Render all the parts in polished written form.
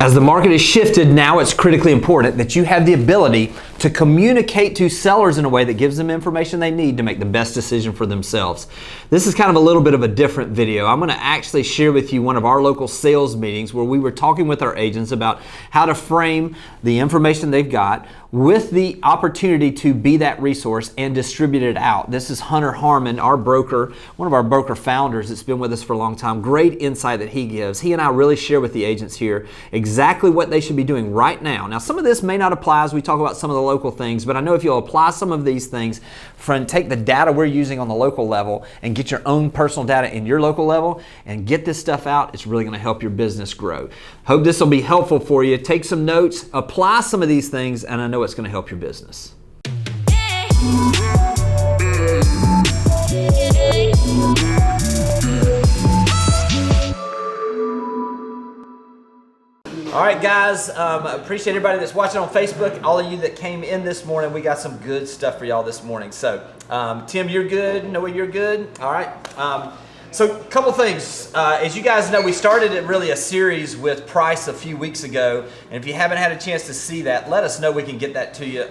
As the market has shifted, now it's critically important that you have the ability to communicate to sellers in a way that gives them information they need to make the best decision for themselves. This is kind of a little bit of a different video. I'm going to actually share with you one of our local sales meetings where we were talking with our agents about how to frame the information they've got with the opportunity to be that resource and distribute it out. This is Hunter Harman, our broker, one of our broker founders that's been with us for a long time. Great insight that he gives. He and I really share with the agents here exactly what they should be doing right now. Now, some of this may not apply as we talk about some of the local things, but I know if you'll apply some of these things, take the data we're using on the local level and get your own personal data in your local level and get this stuff out, it's really going to help your business grow. Hope this will be helpful for you. Take some notes, apply some of these things, and I know it's going to help your business. All right, guys, appreciate everybody that's watching on Facebook. All of you that came in this morning, we got some good stuff for y'all this morning. So, Tim, you're good. Noah, you're good. All right. So, a couple things. As you guys know, we started really a series with Price a few weeks ago. And if you haven't had a chance to see that, let us know. We can get that to you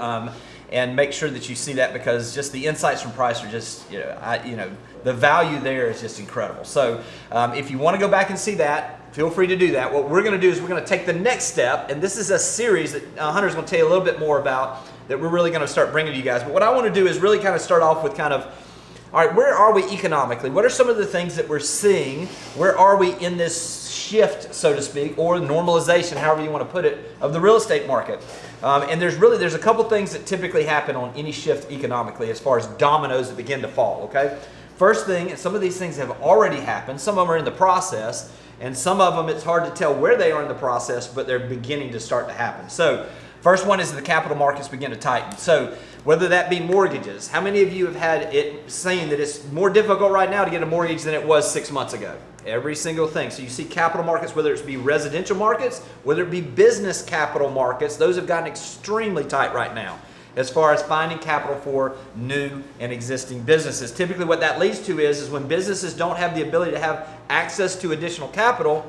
and make sure that you see that, because just the insights from Price are just, the value there is just incredible. So, if you want to go back and see that, feel free to do that. What we're going to do is we're going to take the next step, and this is a series that Hunter's going to tell you a little bit more about that we're really going to start bringing to you guys. But what I want to do is really kind of start off with kind of, all right, where are we economically? What are some of the things that we're seeing? Where are we in this shift, so to speak, or normalization, however you want to put it, of the real estate market? And there's a couple things that typically happen on any shift economically as far as dominoes that begin to fall, okay? First thing, and some of these things have already happened, some of them are in the process, and some of them, it's hard to tell where they are in the process, but they're beginning to start to happen. So, first one is the capital markets begin to tighten. So, whether that be mortgages, how many of you have had it saying that it's more difficult right now to get a mortgage than it was 6 months ago? Every single thing. So you see capital markets, whether it be residential markets, whether it be business capital markets, those have gotten extremely tight right now as far as finding capital for new and existing businesses. Typically what that leads to is when businesses don't have the ability to have access to additional capital,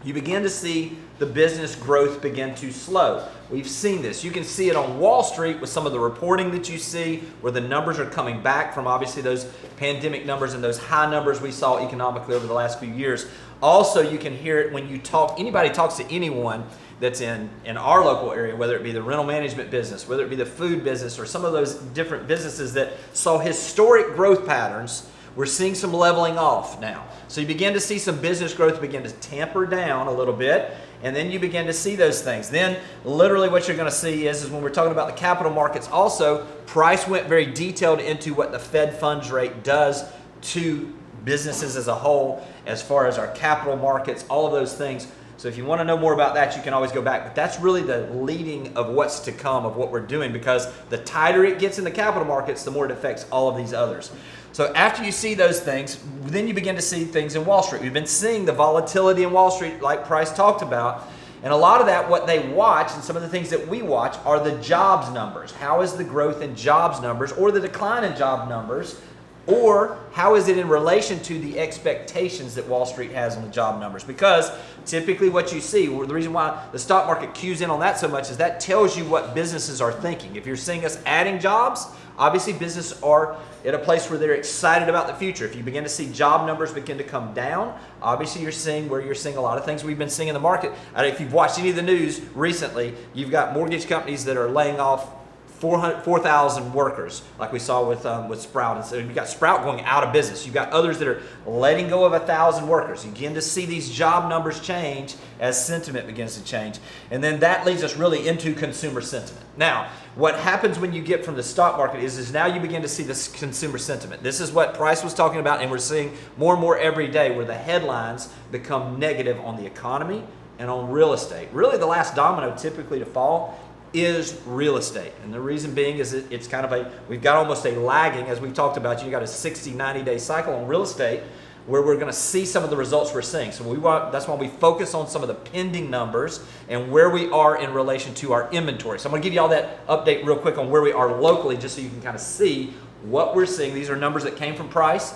you begin to see the business growth begin to slow. We've seen this. You can see it on Wall Street with some of the reporting that you see where the numbers are coming back from obviously those pandemic numbers and those high numbers we saw economically over the last few years. Also, you can hear it when you talk, anybody talks to anyone that's in our local area, whether it be the rental management business, whether it be the food business, or some of those different businesses that saw historic growth patterns. We're seeing some leveling off now. So you begin to see some business growth begin to tamper down a little bit, and then you begin to see those things. Then literally what you're going to see is when we're talking about the capital markets also, Price went very detailed into what the Fed funds rate does to businesses as a whole, as far as our capital markets, all of those things. So if you want to know more about that, you can always go back. But that's really the leading of what's to come of what we're doing, because the tighter it gets in the capital markets, the more it affects all of these others. So after you see those things, then you begin to see things in Wall Street. We've been seeing the volatility in Wall Street like Price talked about. And a lot of that, what they watch, and some of the things that we watch, are the jobs numbers. How is the growth in jobs numbers, or the decline in job numbers? Or how is it in relation to the expectations that Wall Street has on the job numbers? Because typically what you see, the reason why the stock market cues in on that so much is that tells you what businesses are thinking. If you're seeing us adding jobs, obviously businesses are at a place where they're excited about the future. If you begin to see job numbers begin to come down, obviously you're seeing a lot of things we've been seeing in the market. If you've watched any of the news recently, you've got mortgage companies that are laying off 4,000 workers, like we saw with Sprout. And so you've got Sprout going out of business. You've got others that are letting go of 1,000 workers. You begin to see these job numbers change as sentiment begins to change. And then that leads us really into consumer sentiment. Now, what happens when you get from the stock market is now you begin to see this consumer sentiment. This is what Price was talking about, and we're seeing more and more every day where the headlines become negative on the economy and on real estate. Really, the last domino typically to fall is real estate. And the reason being is it's kind of we've got almost a lagging, as we talked about, you got a 60, 90-day cycle on real estate where we're going to see some of the results we're seeing. So that's why we focus on some of the pending numbers and where we are in relation to our inventory. So I'm going to give you all that update real quick on where we are locally, just so you can kind of see what we're seeing. These are numbers that came from Price,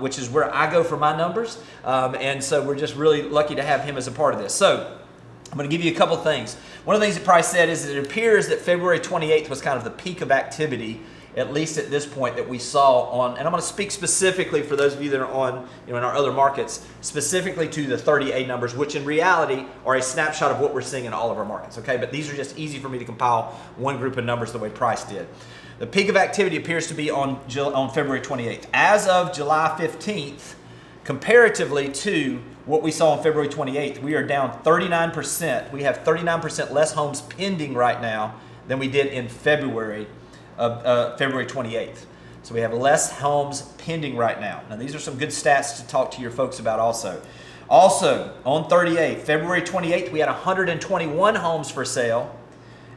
which is where I go for my numbers. And so we're just really lucky to have him as a part of this. So I'm going to give you a couple things. One of the things that Price said is that it appears that February 28th was kind of the peak of activity, at least at this point, that we saw on, and I'm going to speak specifically for those of you that are on, in our other markets, specifically to the 30A numbers, which in reality are a snapshot of what we're seeing in all of our markets, okay? But these are just easy for me to compile one group of numbers the way Price did. The peak of activity appears to be on February 28th. As of July 15th, comparatively to what we saw on February 28th, we are down 39%. We have 39% less homes pending right now than we did in February 28th. So we have less homes pending right now. Now these are some good stats to talk to your folks about also. Also, on 30A, February 28th, we had 121 homes for sale.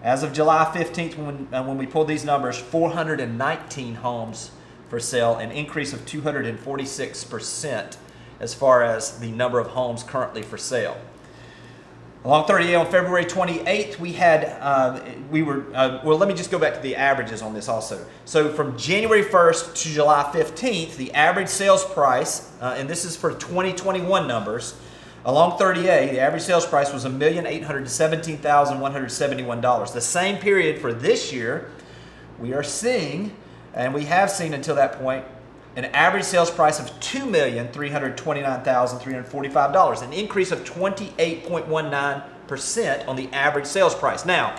As of July 15th, when we pulled these numbers, 419 homes for sale, an increase of 246% as far as the number of homes currently for sale. Along 30A on February 28th, we had, well, let me just go back to the averages on this also. So from January 1st to July 15th, the average sales price, and this is for 2021 numbers, along 30A, the average sales price was $1,817,171. The same period for this year, we are seeing, and we have seen until that point, an average sales price of $2,329,345, an increase of 28.19% on the average sales price. Now,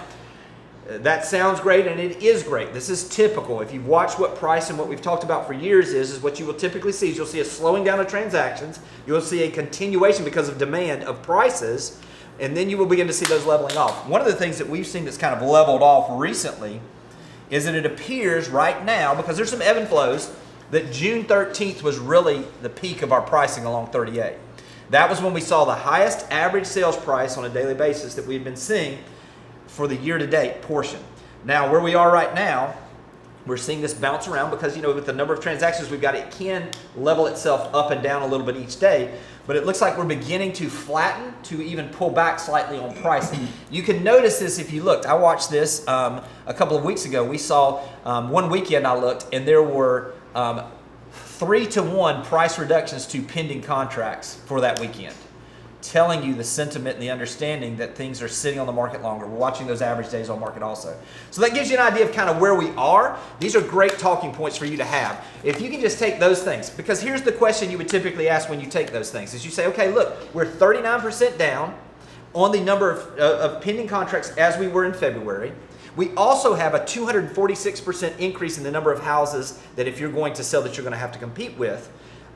that sounds great, and it is great. This is typical. If you've watched what Price and what we've talked about for years is what you will typically see is you'll see a slowing down of transactions. You'll see a continuation because of demand of prices, and then you will begin to see those leveling off. One of the things that we've seen that's kind of leveled off recently is that it appears right now, because there's some ebb and flows, that June 13th was really the peak of our pricing along 30A. That was when we saw the highest average sales price on a daily basis that we've been seeing for the year-to-date portion. Now, where we are right now, we're seeing this bounce around because, with the number of transactions we've got, it can level itself up and down a little bit each day, but it looks like we're beginning to flatten to even pull back slightly on pricing. You can notice this if you looked. I watched this a couple of weeks ago. We saw one weekend I looked, and there were 3-to-1 price reductions to pending contracts for that weekend, telling you the sentiment and the understanding that things are sitting on the market longer. We're watching those average days on market also. So that gives you an idea of kind of where we are. These are great talking points for you to have. If you can just take those things, because here's the question you would typically ask when you take those things, is you say, okay, look, we're 39% down on the number of pending contracts as we were in February. We also have a 246% increase in the number of houses that if you're going to sell that you're going to have to compete with.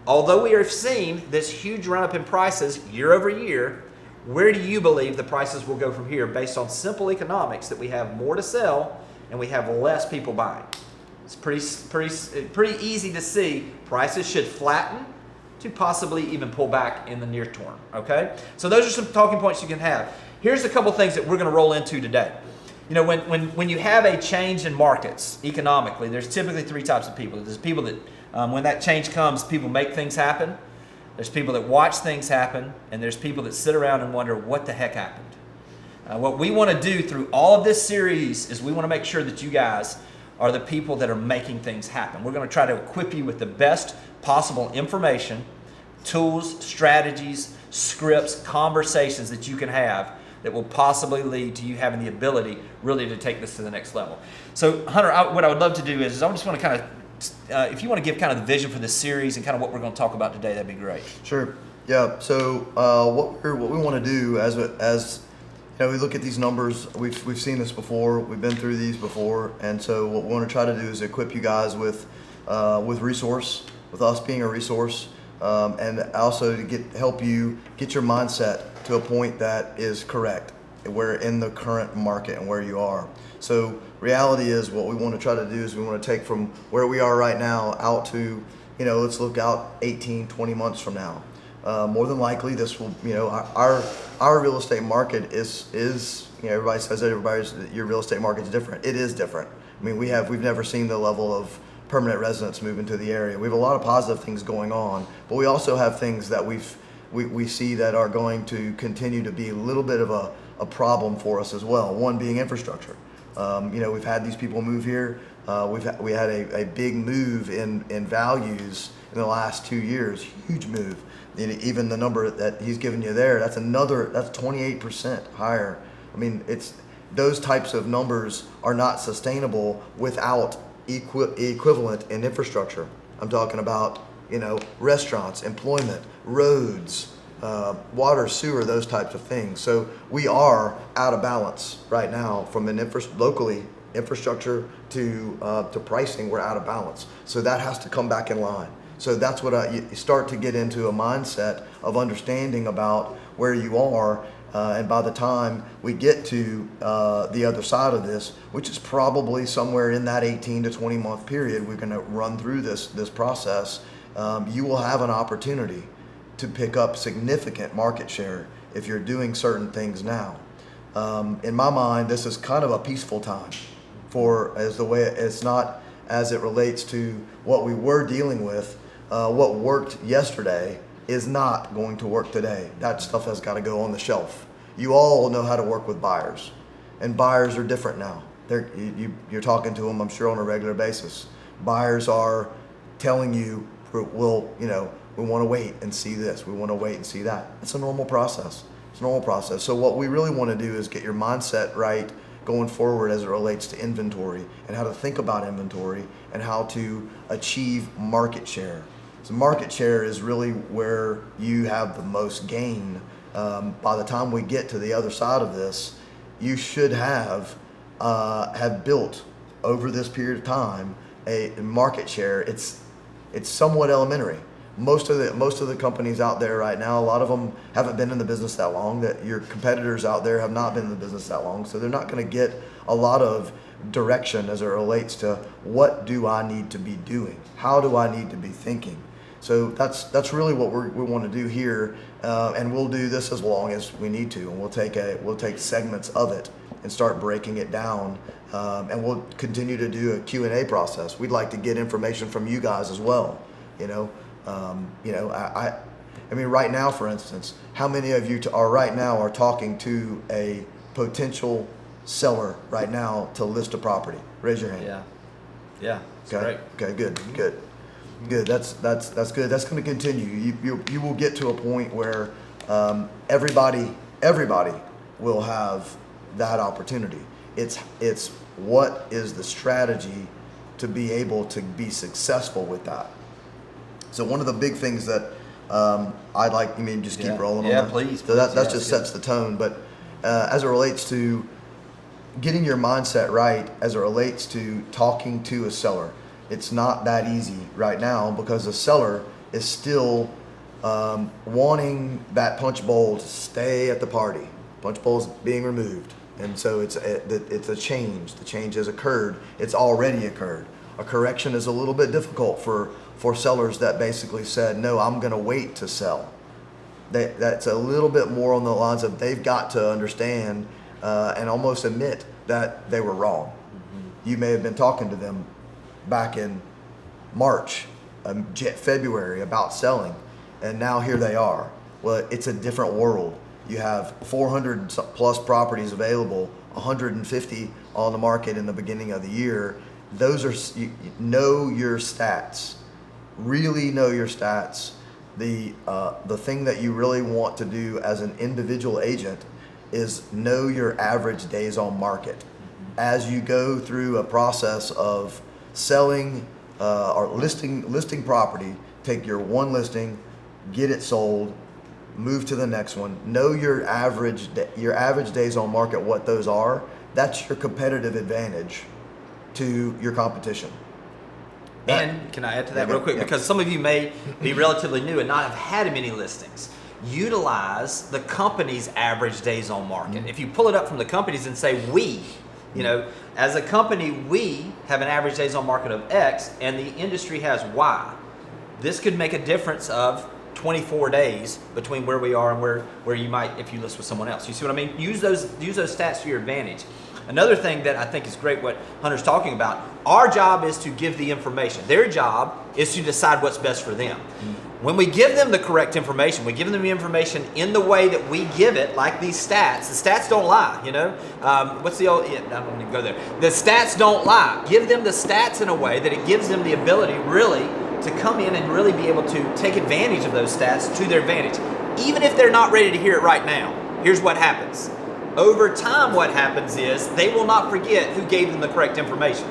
Although we are seeing this huge run up in prices year over year, where do you believe the prices will go from here based on simple economics that we have more to sell and we have less people buying? It's pretty easy to see prices should flatten to possibly even pull back in the near term, okay? So those are some talking points you can have. Here's a couple things that we're going to roll into today. When you have a change in markets economically, there's typically three types of people. There's people that, when that change comes, people make things happen. There's people that watch things happen. And there's people that sit around and wonder what the heck happened. What we want to do through all of this series is we want to make sure that you guys are the people that are making things happen. We're going to try to equip you with the best possible information, tools, strategies, scripts, conversations that you can have that will possibly lead to you having the ability really to take this to the next level. So Hunter, what I would love to do is I just want to kind of, if you want to give kind of the vision for this series and kind of what we're going to talk about today, that'd be great. Sure. Yeah. So what we want to do as we look at these numbers, we've seen this before, we've been through these before, and so what we want to try to do is equip you guys with resource, with us being a resource, and also to help you get your mindset to a point that is correct, where in the current market and where you are. So reality is what we want to try to do is we want to take from where we are right now out to, let's look out 18, 20 months from now. More than likely this will, our real estate market is everybody says that your real estate market is different. It is different. I mean, we've never seen the level of permanent residents move into the area. We have a lot of positive things going on, but we also have things that we see that are going to continue to be a little bit of a problem for us as well. One being infrastructure. We've had these people move here. We had a big move in values in the last 2 years, huge move. And even the number that he's given you there, that's 28% higher. I mean, those types of numbers are not sustainable without equivalent in infrastructure. I'm talking about, restaurants, employment, roads, water, sewer, those types of things. So we are out of balance right now from an locally infrastructure to pricing. We're out of balance. So that has to come back in line. So that's what you start to get into a mindset of understanding about where you are. And by the time we get to the other side of this, which is probably somewhere in that 18 to 20 month period, we're going to run through this process. You will have an opportunity to pick up significant market share if you're doing certain things now. In my mind, this is kind of a peaceful time it's not as it relates to what we were dealing with. What worked yesterday is not going to work today. That stuff has got to go on the shelf. You all know how to work with buyers, and buyers are different now. You're talking to them, I'm sure, on a regular basis. Buyers are telling you, we want to wait and see this. We want to wait and see that. It's a normal process. So what we really want to do is get your mindset right going forward as it relates to inventory and how to think about inventory and how to achieve market share. So market share is really where you have the most gain. By the time we get to the other side of this, you should have built over this period of time a market share. It's somewhat elementary. Most of the companies out there right now, a lot of them haven't been in the business that long. That your competitors out there have not been in the business that long, so they're not going to get a lot of direction as it relates to what do I need to be doing, how do I need to be thinking. So that's really what we want to do here, and we'll do this as long as we need to, and we'll take segments of it and start breaking it down, and we'll continue to do a Q&A process. We'd like to get information from you guys as well. I mean, right now, for instance, how many of you are talking to a potential seller right now to list a property? Raise your hand. Yeah. Okay. Great. Okay. Good. That's good. That's going to continue. You will get to a point where everybody will have that opportunity. It's what is the strategy to be able to be successful with that. So one of the big things that I'd like, just keep rolling on that? Yeah, please. So that just sets the tone. But as it relates to getting your mindset right, as it relates to talking to a seller, it's not that easy right now because the seller is still wanting that punch bowl to stay at the party. Punch bowl is being removed. And so it's a change. The change has occurred. It's already occurred. A correction is a little bit difficult for sellers that basically said, no, I'm going to wait to sell. That's a little bit more on the lines of they've got to understand and almost admit that they were wrong. Mm-hmm. You may have been talking to them back in March, February about selling, and now here they are. Well, it's a different world. You have 400 plus properties available, 150 on the market in the beginning of the year. Those are, know your stats. Really know your stats. The thing that you really want to do as an individual agent is know your average days on market. As you go through a process of selling or listing property, take your one listing, get it sold, move to the next one. Know your average days on market, what those are. That's your competitive advantage to your competition. And can I add to that real quick? Yeah. Because some of you may be relatively new and not have had many listings. Utilize the company's average days on market. Mm-hmm. If you pull it up from the companies and say we, as a company, we have an average days on market of X and the industry has Y. This could make a difference of 24 days between where we are and where you might if you list with someone else. You see what I mean? Use those stats to your advantage. Another thing that I think is great what Hunter's talking about, our job is to give the information. Their job is to decide what's best for them. When we give them the correct information, we give them the information in the way that we give it, like these stats. The stats don't lie, you know? What's the old, yeah, I don't need to go there. The stats don't lie. Give them the stats in a way that it gives them the ability really to come in and really be able to take advantage of those stats to their advantage. Even if they're not ready to hear it right now, here's what happens. Over time, what happens is they will not forget who gave them the correct information.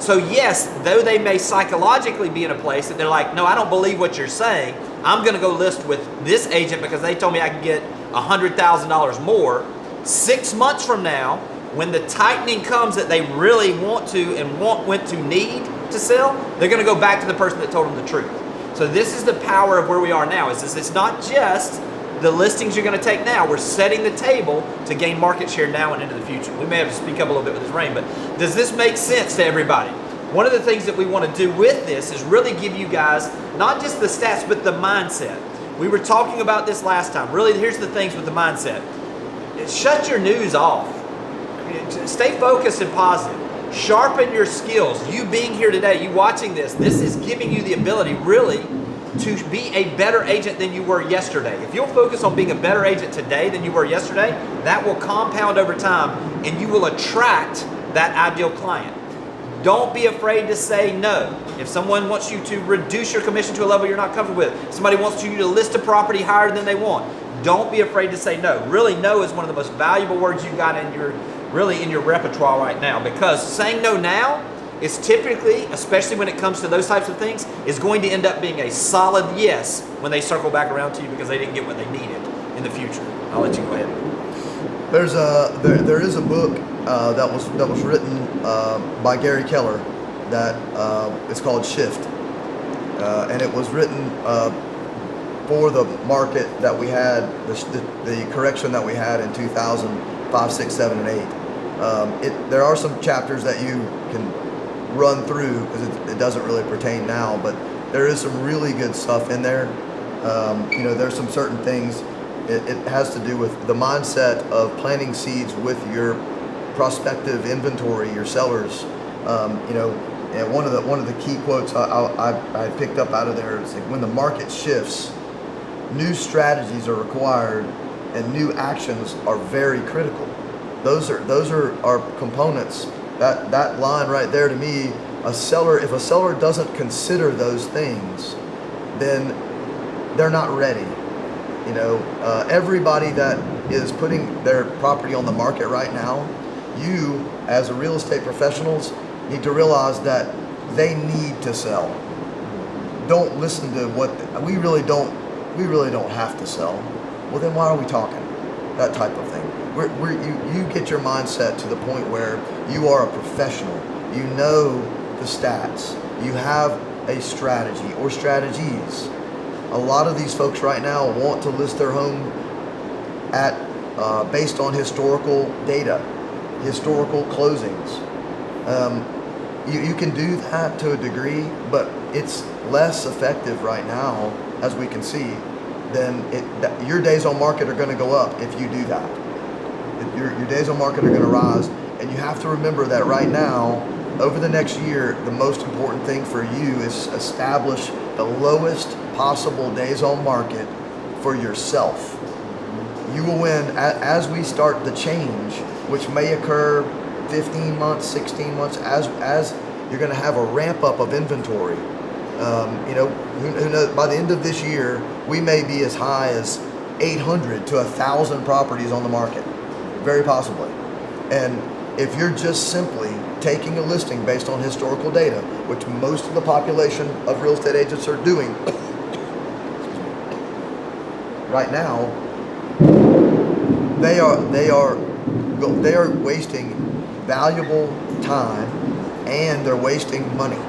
So yes, though they may psychologically be in a place that they're like, no, I don't believe what you're saying. I'm going to go list with this agent because they told me I can get $100,000 more. 6 months from now, when the tightening comes that they really want to and want to need to sell, they're going to go back to the person that told them the truth. So this is the power of where we are now. Is this? It's not just the listings you're going to take now. We're setting the table to gain market share now and into the future. We may have to speak up a little bit with this rain, but does this make sense to everybody? One of the things that we want to do with this is really give you guys not just the stats, but the mindset. We were talking about this last time. Really, here's the things with the mindset. Shut your news off. Stay focused and positive. Sharpen your skills. You being here today, you watching this is giving you the ability really to be a better agent than you were yesterday. If you'll focus on being a better agent today than you were yesterday, that will compound over time and you will attract that ideal client. Don't be afraid to say no. If someone wants you to reduce your commission to a level you're not comfortable with, somebody wants you to list a property higher than they want, don't be afraid to say no. Really, no is one of the most valuable words you got in your repertoire right now, because saying no now is typically, especially when it comes to those types of things, is going to end up being a solid yes when they circle back around to you because they didn't get what they needed in the future. I'll let you go ahead. There is a book that was written by Gary Keller that it's called Shift, and it was written for the market that we had, the correction that we had in 2005, 6, 7, and 8. There are some chapters that you can run through because it doesn't really pertain now, but there is some really good stuff in there. There's some certain things. It has to do with the mindset of planting seeds with your prospective inventory, your sellers. And one of the key quotes I picked up out of there is like, when the market shifts, new strategies are required and new actions are very critical. Those are our components. That line right there, to me, if a seller doesn't consider those things, then they're not ready. Everybody that is putting their property on the market right now, you as a real estate professionals need to realize that they need to sell. Don't listen to what we really don't have to sell. Well, then why are we talking? That type of thing. You get your mindset to the point where you are a professional. You know the stats. You have a strategy or strategies. A lot of these folks right now want to list their home based on historical data, historical closings. You can do that to a degree, but it's less effective right now, as we can see. Then your days on market are going to go up if you do that. Your days on market are going to rise, and you have to remember that right now, over the next year, the most important thing for you is establish the lowest possible days on market for yourself. You will win as we start the change, which may occur 15 months, 16 months, as you're going to have a ramp up of inventory. Who knows, by the end of this year, we may be as high as 800 to 1,000 properties on the market, very possibly. And if you're just simply taking a listing based on historical data, which most of the population of real estate agents are doing right now, they are wasting valuable time and they're wasting money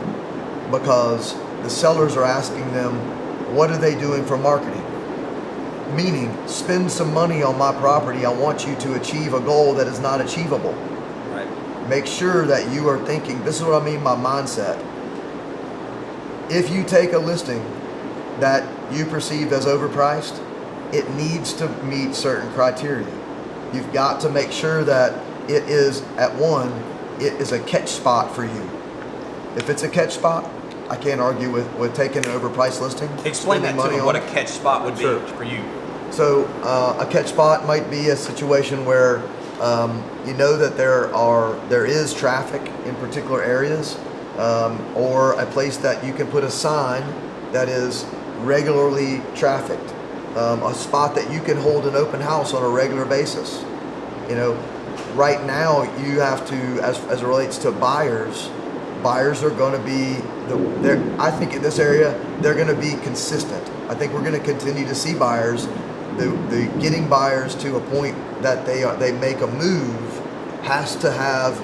because the sellers are asking them, what are they doing for marketing? Meaning, spend some money on my property. I want you to achieve a goal that is not achievable. Right. Make sure that you are thinking, this is what I mean by mindset. If you take a listing that you perceive as overpriced, it needs to meet certain criteria. You've got to make sure that it is it is a catch spot for you. If it's a catch spot, I can't argue with taking an overpriced listing. Explain that to me, what a catch spot would be for you. So a catch spot might be a situation where you know that there is traffic in particular areas, or a place that you can put a sign that is regularly trafficked, a spot that you can hold an open house on a regular basis. You know, right now you have to, as it relates to buyers are going to be I think in this area they're going to be consistent. I think we're going to continue to see buyers. The getting buyers to a point that they make a move has to have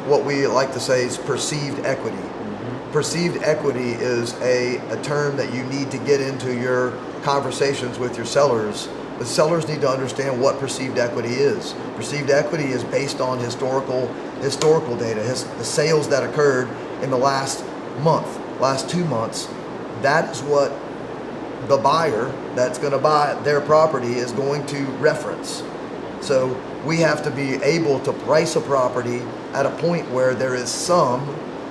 what we like to say is perceived equity. Mm-hmm. Perceived equity is a term that you need to get into your conversations with your sellers. The sellers need to understand what perceived equity is. Perceived equity is based on historical data, the sales that occurred in the last 2 months. That is what the buyer that's going to buy their property is going to reference. So we have to be able to price a property at a point where there is some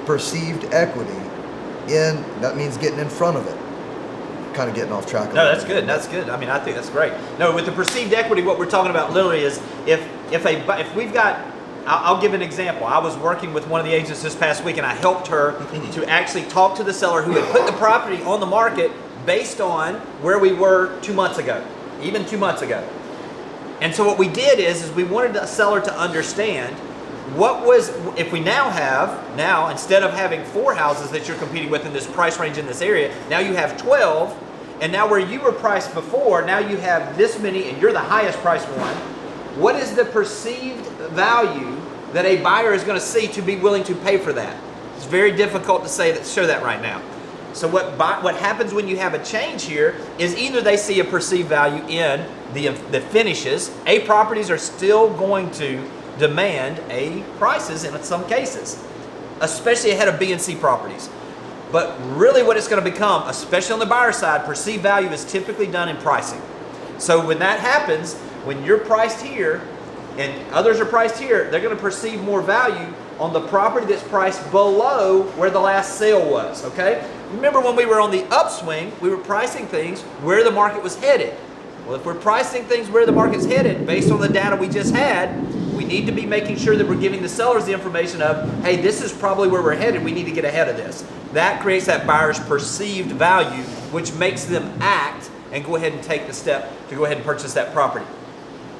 perceived equity that means getting in front of it. Kind of getting off track. No, that's good. That's good. I mean, I think that's great. No, with the perceived equity, what we're talking about literally is if we've got, I'll give an example. I was working with one of the agents this past week, and I helped her to actually talk to the seller who had put the property on the market based on where we were 2 months ago, even 2 months ago. And so what we did is we wanted the seller to understand if we now instead of having 4 houses that you're competing with in this price range in this area, now you have 12, and now where you were priced before, now you have this many and you're the highest priced one. What is the perceived value that a buyer is going to see to be willing to pay for that? It's very difficult to show that right now. So what happens when you have a change here is either they see a perceived value in the finishes. A properties are still going to demand A prices in some cases, especially ahead of B and C properties. But really what it's going to become, especially on the buyer side, perceived value is typically done in pricing. So when that happens, when you're priced here and others are priced here, they're going to perceive more value on the property that's priced below where the last sale was, okay? Remember when we were on the upswing, we were pricing things where the market was headed. Well, if we're pricing things where the market's headed based on the data we just had, we need to be making sure that we're giving the sellers the information of, hey, this is probably where we're headed. We need to get ahead of this. That creates that buyer's perceived value, which makes them act and go ahead and take the step to go ahead and purchase that property.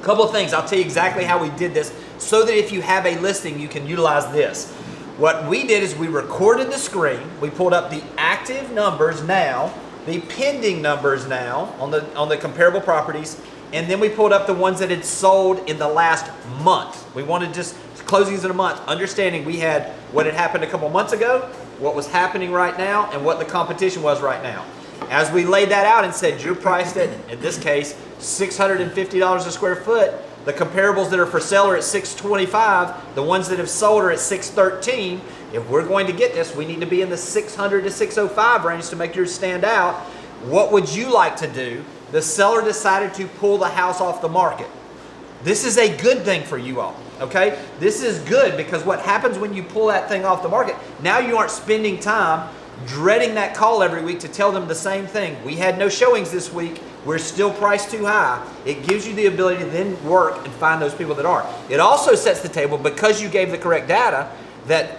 A couple of things. I'll tell you exactly how we did this so that if you have a listing, you can utilize this. What we did is we recorded the screen. We pulled up the active numbers now, the pending numbers now on the comparable properties, and then we pulled up the ones that had sold in the last month. We wanted just closings in a month, understanding we had what had happened a couple months ago, what was happening right now, and what the competition was right now. As we laid that out and said you're priced at, in this case, $650 a square foot, the comparables that are for sale are at $625, the ones that have sold are at $613. If we're going to get this, we need to be in the $600 to $605 range to make yours stand out. What would you like to do? The seller decided to pull the house off the market. This is a good thing for you all, okay? This is good because what happens when you pull that thing off the market, now you aren't spending time dreading that call every week to tell them the same thing. We had no showings this week. We're still priced too high. It gives you the ability to then work and find those people that are. It also sets the table because you gave the correct data that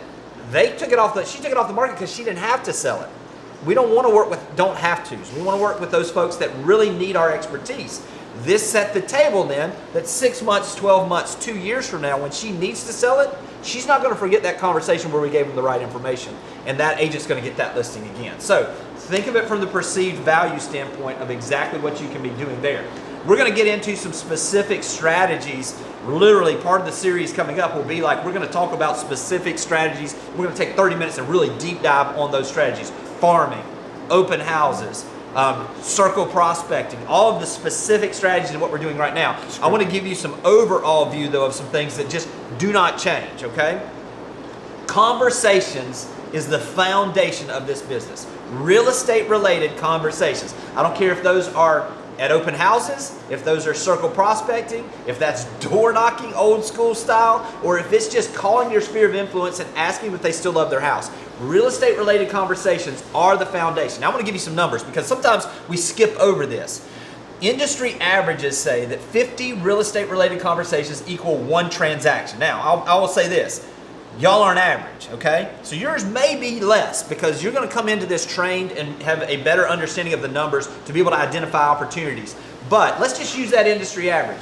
she took it off the market because she didn't have to sell it. We don't want to work with don't have tos. We want to work with those folks that really need our expertise. This set the table then that 6 months, 12 months, 2 years from now, when she needs to sell it, she's not going to forget that conversation where we gave them the right information. And that agent's going to get that listing again. So think of it from the perceived value standpoint of exactly what you can be doing there. We're going to get into some specific strategies. Literally, part of the series coming up will be like we're going to talk about specific strategies. We're going to take 30 minutes and really deep dive on those strategies. Farming, open houses, circle prospecting, all of the specific strategies of what we're doing right now. I want to give you some overall view, though, of some things that just do not change, okay? Conversations is the foundation of this business. Real estate related conversations. I don't care if those are at open houses, if those are circle prospecting, if that's door knocking, old school style, or if it's just calling your sphere of influence and asking if they still love their house. Real estate related conversations are the foundation. Now I'm going to give you some numbers because sometimes we skip over this. Industry averages say that 50 real estate related conversations equal 1 transaction. Now, I will say this. Y'all aren't average, okay? So yours may be less because you're going to come into this trained and have a better understanding of the numbers to be able to identify opportunities. But let's just use that industry average.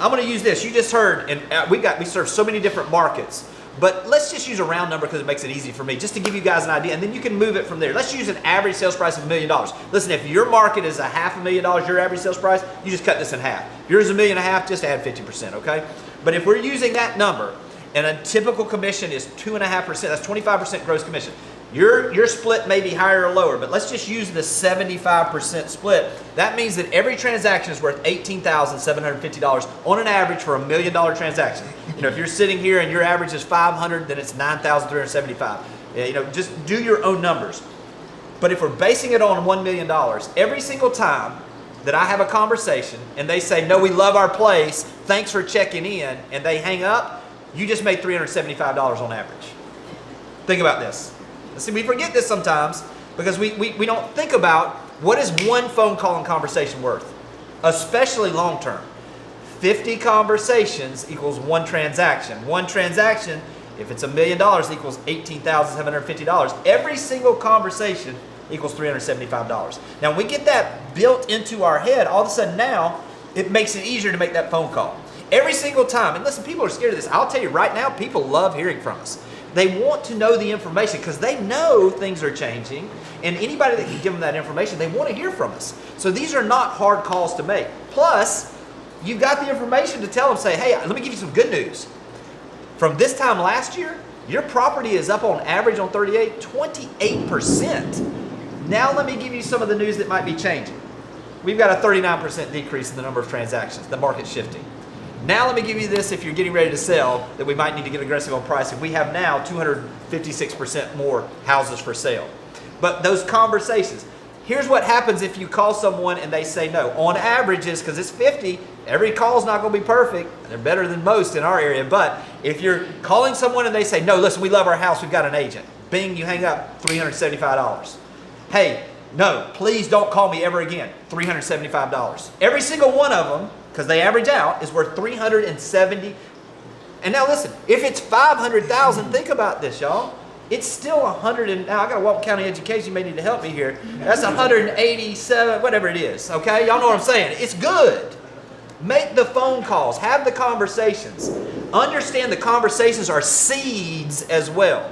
I'm going to use this. You just heard, and we serve so many different markets. But let's just use a round number because it makes it easy for me, just to give you guys an idea, and then you can move it from there. Let's use an average sales price of $1 million. Listen, if your market is $500,000, your average sales price, you just cut this in half. If yours is $1.5 million, just add 50%, okay? But if we're using that number, and a typical commission is 2.5%, that's 25% gross commission. Your split may be higher or lower, but let's just use the 75% split. That means that every transaction is worth $18,750 on an average for $1 million transaction. You know, if you're sitting here and your average is 500, then it's 9,375. You know, just do your own numbers. But if we're basing it on $1 million, every single time that I have a conversation and they say, no, we love our place, thanks for checking in, and they hang up, you just made $375 on average. Think about this. See, we forget this sometimes because we don't think about what is one phone call and conversation worth, especially long term. 50 conversations equals 1 transaction. 1 transaction, if it's $1 million, equals $18,750. Every single conversation equals $375. Now, when we get that built into our head, all of a sudden now, it makes it easier to make that phone call. Every single time, and listen, people are scared of this. I'll tell you right now, people love hearing from us. They want to know the information because they know things are changing, and anybody that can give them that information, they want to hear from us. So these are not hard calls to make. Plus, you've got the information to tell them, say, hey, let me give you some good news. From this time last year, your property is up on average on 28%. Now let me give you some of the news that might be changing. We've got a 39% decrease in the number of transactions. The market's shifting. Now let me give you this if you're getting ready to sell, that we might need to get aggressive on pricing. We have now 256% more houses for sale. But those conversations, here's what happens if you call someone and they say no. On averages, because it's 50, every call is not going to be perfect. They're better than most in our area. But if you're calling someone and they say, no, listen, we love our house, we've got an agent. Bing, you hang up, $375. Hey, no, please don't call me ever again, $375. Every single one of them, because they average out, is worth $370. And now listen, if it's $500,000, think about this, y'all. It's still 100 and now I got a Walton County education. You may need to help me here. That's 187, whatever it is. Okay, y'all know what I'm saying. It's good. Make the phone calls. Have the conversations. Understand the conversations are seeds as well.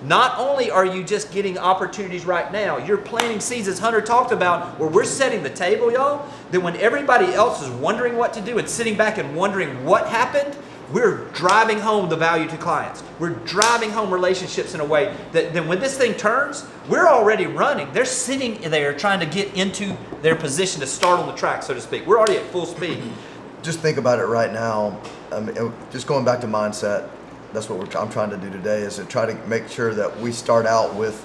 Not only are you just getting opportunities right now, you're planting seeds, as Hunter talked about, where we're setting the table, y'all, that when everybody else is wondering what to do and sitting back and wondering what happened, we're driving home the value to clients. We're driving home relationships in a way that when this thing turns, we're already running. They're sitting there trying to get into their position to start on the track, so to speak. We're already at full speed. Just think about it right now. Just going back to mindset, that's what I'm trying to do today, is to try to make sure that we start out with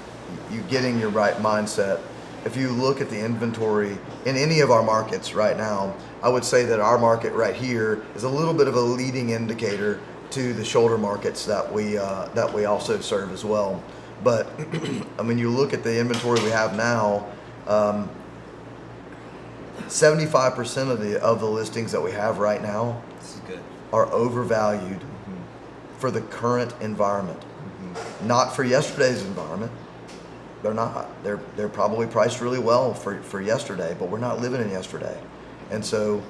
you getting your right mindset. If you look at the inventory in any of our markets right now, I would say that our market right here is a little bit of a leading indicator to the shoulder markets that we also serve as well. But I mean, you look at the inventory we have now, 75% of the listings that we have right now This is good. are overvalued for the current environment, not for yesterday's environment. They're not. They're probably priced really well for yesterday, but we're not living in yesterday. And so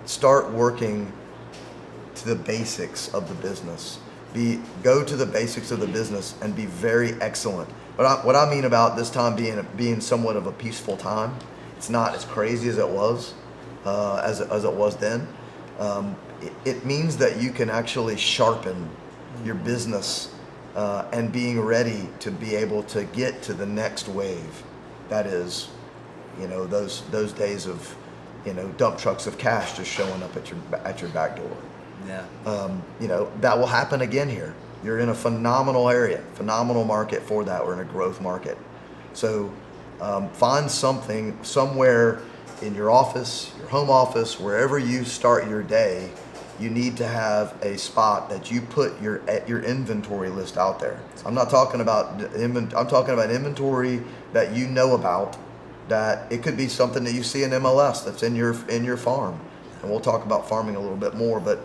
start working to the basics of the business. Go to the basics of the business and be very excellent. What I mean about this time being somewhat of a peaceful time, it's not as crazy as it was. As it was then, it means that you can actually sharpen your business and being ready to be able to get to the next wave. That is, those days of, dump trucks of cash just showing up at your back door. Yeah. That will happen again here. You're in a phenomenal area, phenomenal market for that. We're in a growth market. So find something somewhere in your office, your home office, wherever you start your day. You need to have a spot that you put your inventory list out there. I'm not talking about I'm talking about inventory that you know about. That it could be something that you see in MLS that's in your farm, and we'll talk about farming a little bit more. But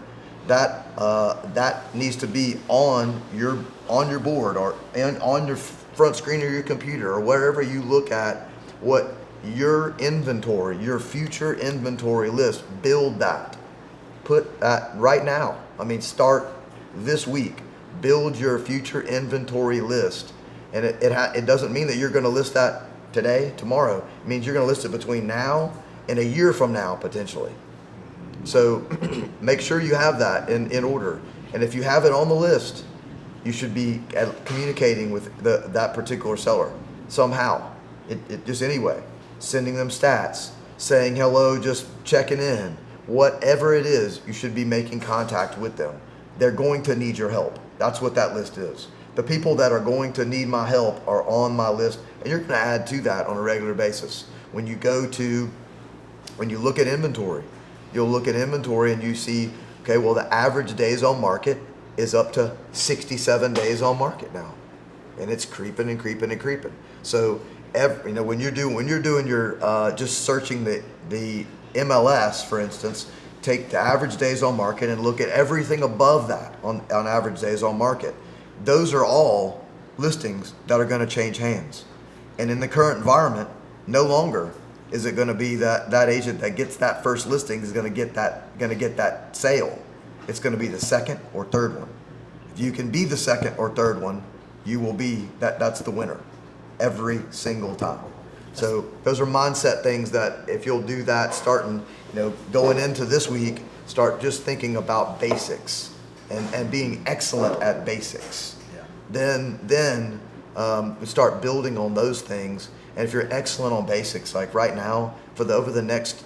that needs to be on your board or on your front screen of your computer or wherever you look at what your inventory, your future inventory list. Build that. Put that right now. I mean, start this week. Build your future inventory list, and it doesn't mean that you're going to list that today, tomorrow. It means you're going to list it between now and a year from now, potentially. So make sure you have that in order. And if you have it on the list, you should be communicating with that particular seller somehow. It just anyway, sending them stats, saying hello, just checking in. Whatever it is, you should be making contact with them. They're going to need your help. That's what that list is. The people that are going to need my help are on my list, and you're going to add to that on a regular basis. When you look at inventory, you'll look at inventory and you see, okay, well, the average days on market is up to 67 days on market now, and it's creeping and creeping and creeping. So, when you're doing your just searching the MLS, for instance, take the average days on market and look at everything above that on average days on market. Those are all listings that are going to change hands. And in the current environment, no longer is it going to be that agent that gets that first listing is going to get that sale. It's going to be the second or third one. If you can be the second or third one, you will be that's the winner every single time. So those are mindset things that if you'll do that, starting, going into this week, start just thinking about basics and being excellent at basics. Yeah. Then start building on those things. And if you're excellent on basics, like right now, over the next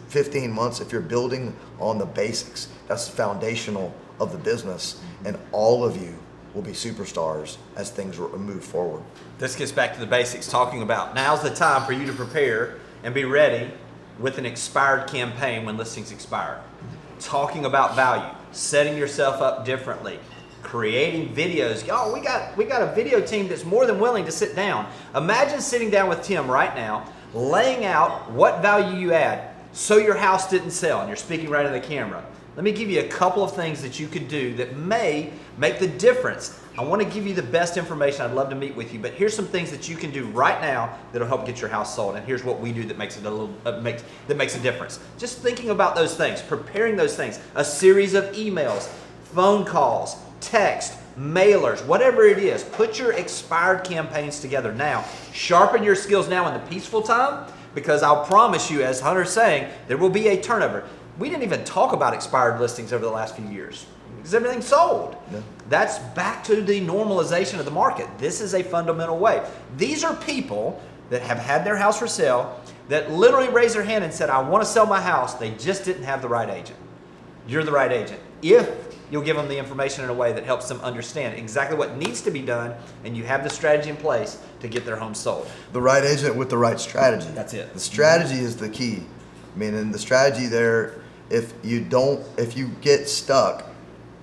15 months, if you're building on the basics, that's foundational of the business, and all of you will be superstars as things move forward. This gets back to the basics, talking about now's the time for you to prepare and be ready with an expired campaign when listings expire. Talking about value, setting yourself up differently, creating videos. Y'all, we got a video team that's more than willing to sit down. Imagine sitting down with Tim right now, laying out what value you add so your house didn't sell, and you're speaking right in the camera. Let me give you a couple of things that you could do that may make the difference. I want to give you the best information. I'd love to meet with you, but here's some things that you can do right now that'll help get your house sold. And here's what we do that makes it that makes a difference. Just thinking about those things, preparing those things, a series of emails, phone calls, text, mailers, whatever it is. Put your expired campaigns together now. Sharpen your skills now in the peaceful time, because I'll promise you, as Hunter's saying, there will be a turnover. We didn't even talk about expired listings over the last few years because everything's sold. Yeah. That's back to the normalization of the market. This is a fundamental way. These are people that have had their house for sale that literally raised their hand and said, I want to sell my house. They just didn't have the right agent. You're the right agent. If you'll give them the information in a way that helps them understand exactly what needs to be done, and you have the strategy in place to get their home sold. The right agent with the right strategy. That's it. The strategy is the key. I mean, and the strategy there, if you get stuck,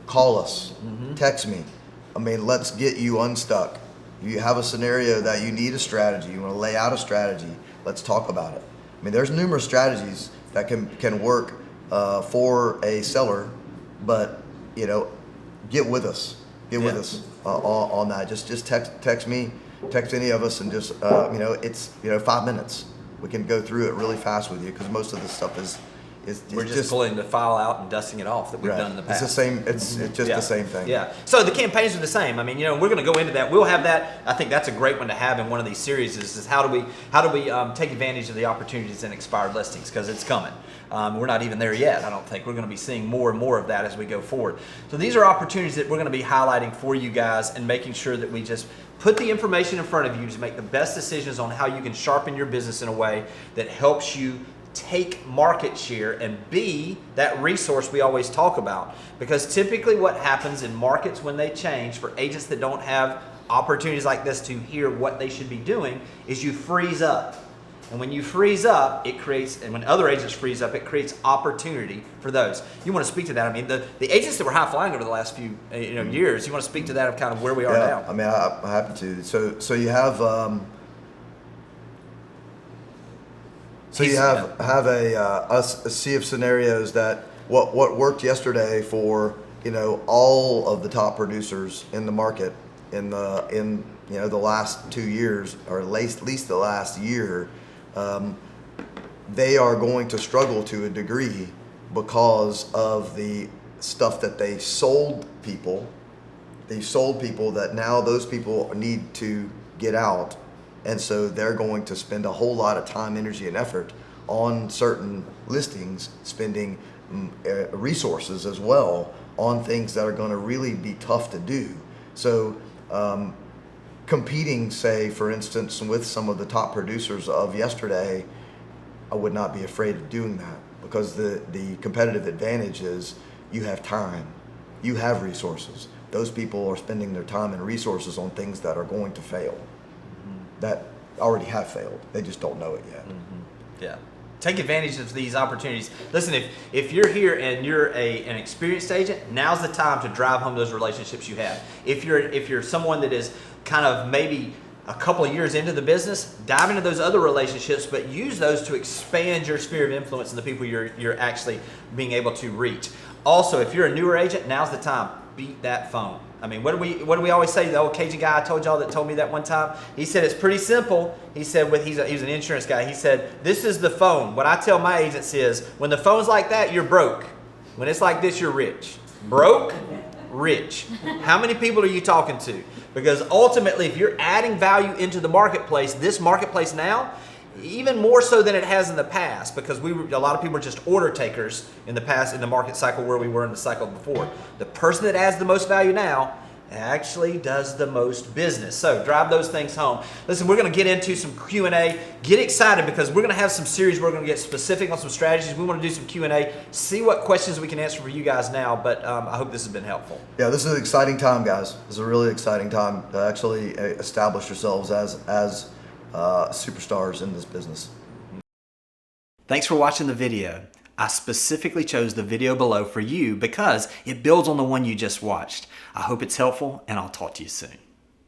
call us, text me. I mean, let's get you unstuck. You have a scenario that you need a strategy. You want to lay out a strategy. Let's talk about it. I mean, there's numerous strategies that can work for a seller, but get with us. Get with us on that. Just text me, text any of us, and just it's 5 minutes. We can go through it really fast with you, because most of the stuff is we're just pulling the file out and dusting it off that we've done in the past. It's the same. It's just the same thing. Yeah. So the campaigns are the same. I mean, we're going to go into that. We'll have that. I think that's a great one to have in one of these series. Is how do we take advantage of the opportunities in expired listings, because it's coming. We're not even there yet. I don't think we're going to be seeing more and more of that as we go forward. So these are opportunities that we're going to be highlighting for you guys and making sure that we just put the information in front of you to make the best decisions on how you can sharpen your business in a way that helps you take market share and be that resource we always talk about. Because typically what happens in markets when they change, for agents that don't have opportunities like this to hear what they should be doing is you freeze up. And when you freeze up, it creates, and when other agents freeze up, it creates opportunity for those. You want to speak to that? I mean, the agents that were high flying over the last few years, you want to speak to that of kind of where we are now? I mean, I'm happy to. So you have have a sea of scenarios that what worked yesterday for all of the top producers in the market in the last 2 years, or at least the last year. They are going to struggle to a degree because of the stuff that they sold people. They sold people that now those people need to get out. And so they're going to spend a whole lot of time, energy, and effort on certain listings, spending resources as well on things that are going to really be tough to do. So competing, say, for instance, with some of the top producers of yesterday, I would not be afraid of doing that, because the competitive advantage is you have time, you have resources. Those people are spending their time and resources on things that are going to fail, that already have failed. They just don't know it yet. Yeah. Take advantage of these opportunities. Listen, if you're here and you're an experienced agent, now's the time to drive home those relationships you have. If you're someone that is kind of maybe a couple of years into the business, dive into those other relationships, but use those to expand your sphere of influence and the people you're actually being able to reach. Also, if you're a newer agent, now's the time. Beat that phone. I mean, what do we always say? The old Cajun guy I told y'all that told me that one time, he said it's pretty simple. He said he's an insurance guy. He said, this is the phone. What I tell my agents is, when the phone's like that, you're broke. When it's like this, you're rich. Broke, rich. How many people are you talking to? Because ultimately, if you're adding value into the marketplace, this marketplace now, even more so than it has in the past, because a lot of people are just order takers in the past, in the market cycle where we were in the cycle before. The person that adds the most value now actually does the most business. So drive those things home. Listen, we're going to get into some Q&A. Get excited, because we're going to have some series. We're going to get specific on some strategies. We want to do some Q&A, see what questions we can answer for you guys now, but I hope this has been helpful. Yeah, this is an exciting time, guys. This is a really exciting time to actually establish yourselves as superstars in this business. Thanks for watching the video. I specifically chose the video below for you because it builds on the one you just watched. I hope it's helpful, and I'll talk to you soon.